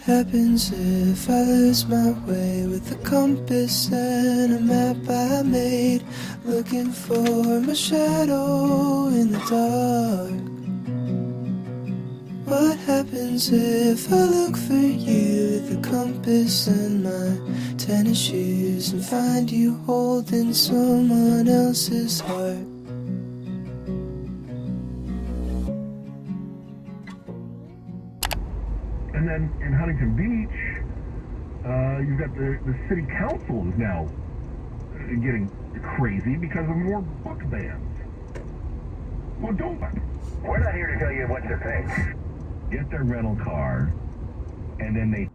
happens if I lose my way with a compass and a map I made, looking for my shadow in the dark? What happens if I look for you with a compass and my tennis shoes and find you holding someone else's heart? And then in Huntington Beach, you've got the city council is now getting crazy because of more book bans. Well, don't. We're not here to tell you what to think. Get their rental car, and then they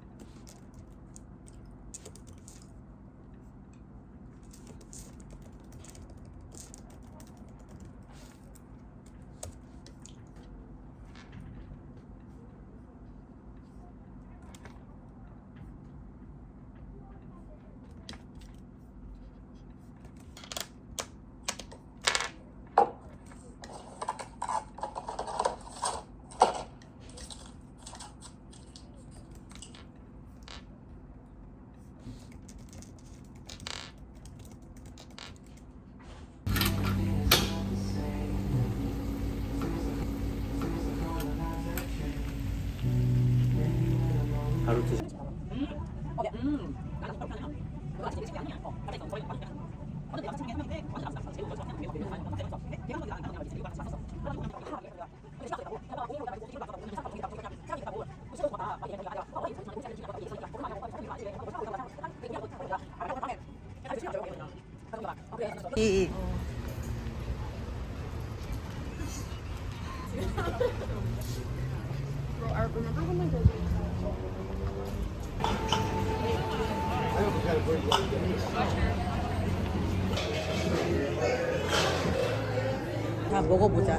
다 먹어보자.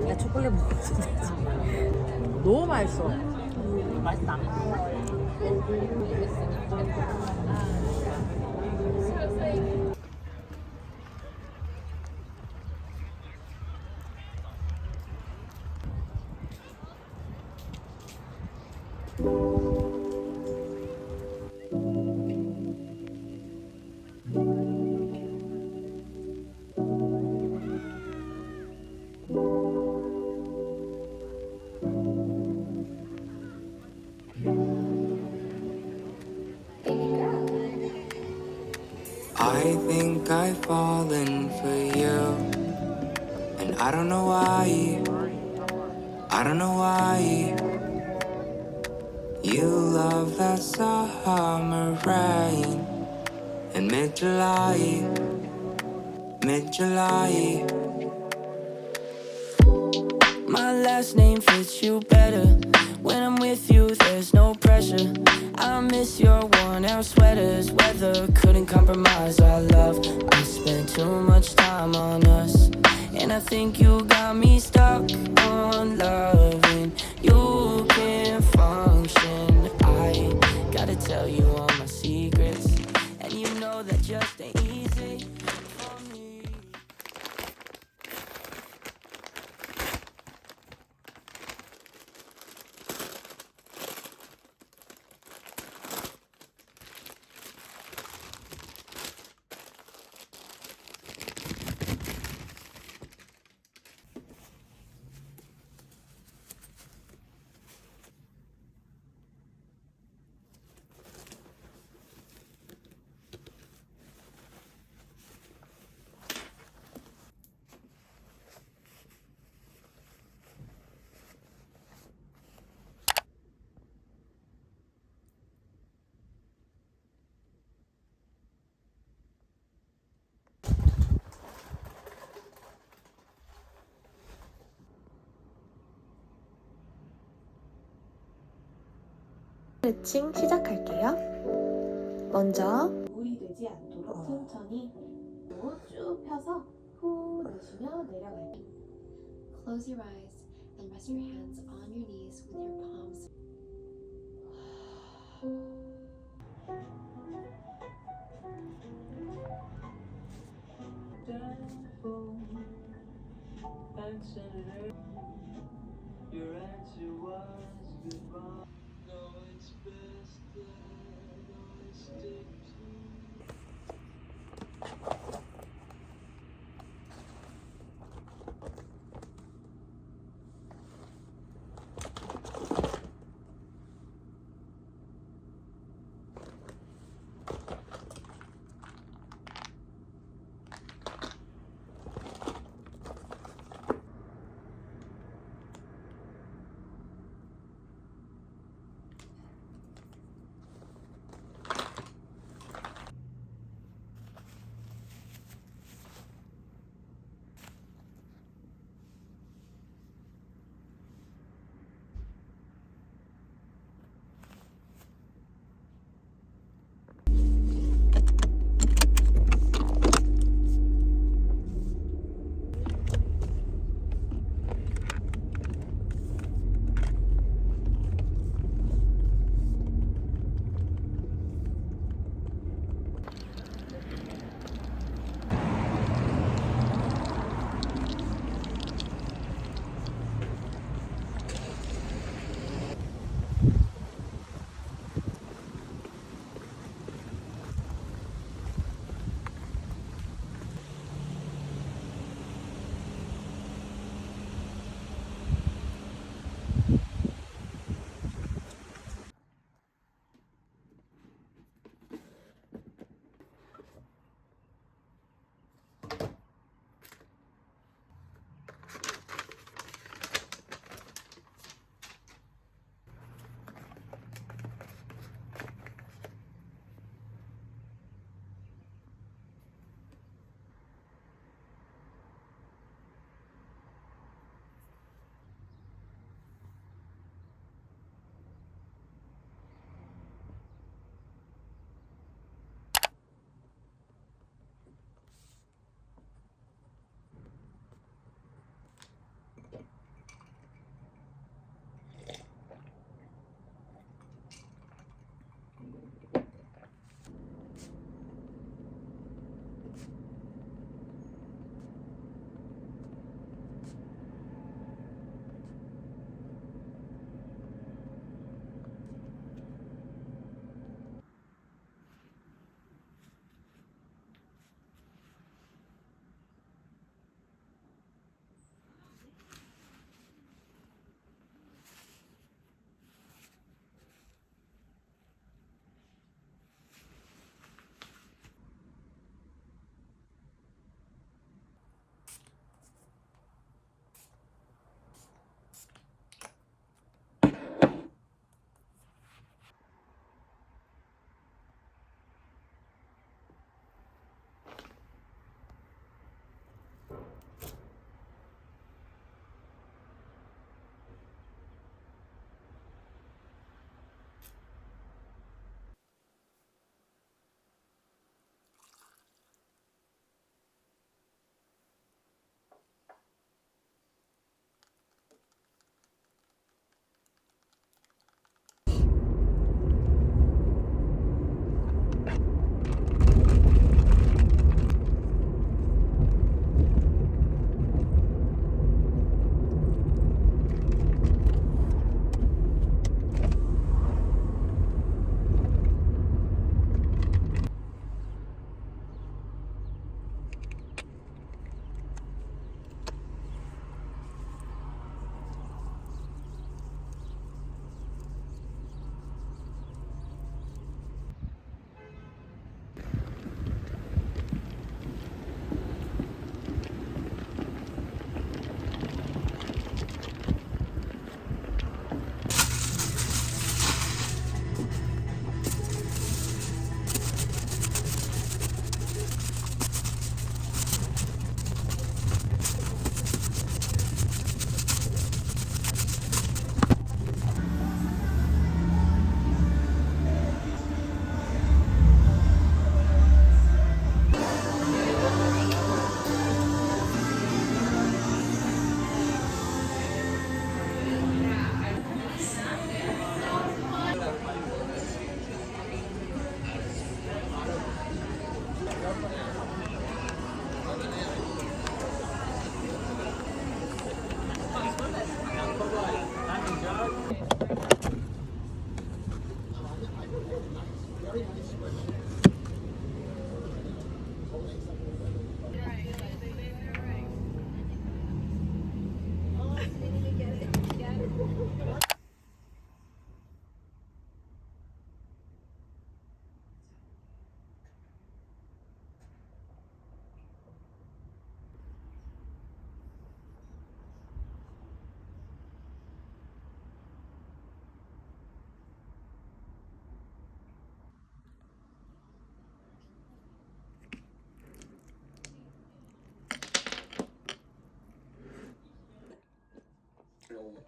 나 초콜릿 먹었어. 너무 맛있어. 맛있다. I think I've fallen for you, and I don't know why. I don't know why. You love that summer rain in mid-July, mid-July. My last name fits you better. When I'm with you, there's no pressure. I miss your worn-out sweaters. Weather couldn't compromise our love. I spent too much time on us, and I think you got me stuck on loving. You can't function. I gotta tell you all my secrets, and you know that just ain't easy for me. 스트레칭 시작할게요. 먼저 물이 되지 않도록 천천히 쭉 펴서 후 내쉬며 내려갈게요. Close your eyes and rest your hands on your knees with your palms. Your answer was goodbye.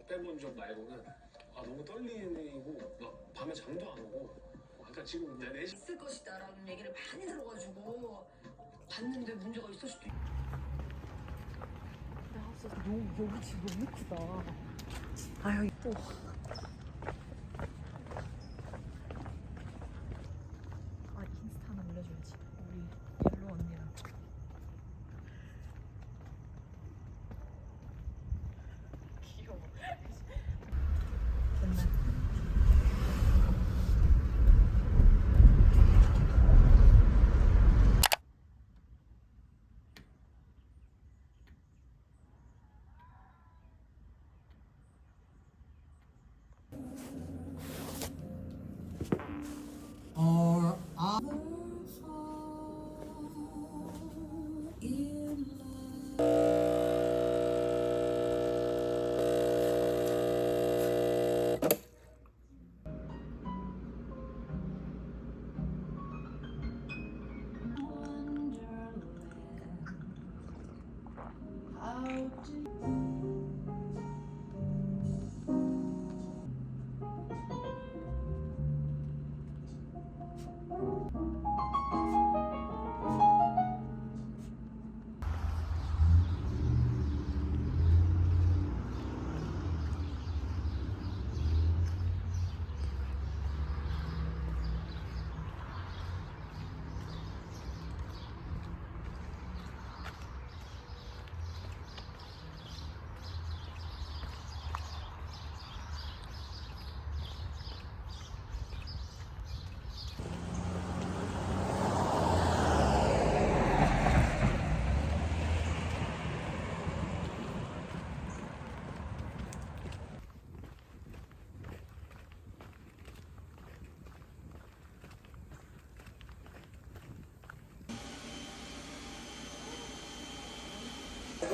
빼본 적 말고는 너무 떨리고 막 밤에 잠도 안 오고 그러니까 지금 내 내시 있을 것이다라는 얘기를 많이 들어가지고 봤는데 문제가 있을 수도 있고. 나 진짜 여기 집 너무 크다. 아 여기 또. 아 인스타 하나 올려줘야지. 우리 옐로 언니랑. 귀여워. 맨날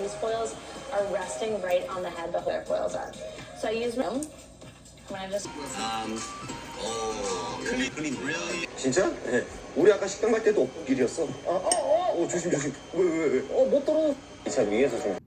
these foils are resting right on the head, the whole their foils are. So I use my own when I just 진짜? 네. 우리 아까 식당 갈 때도 길이었어. 조심. 왜? 못 떨어. 이 차 위에서 좀.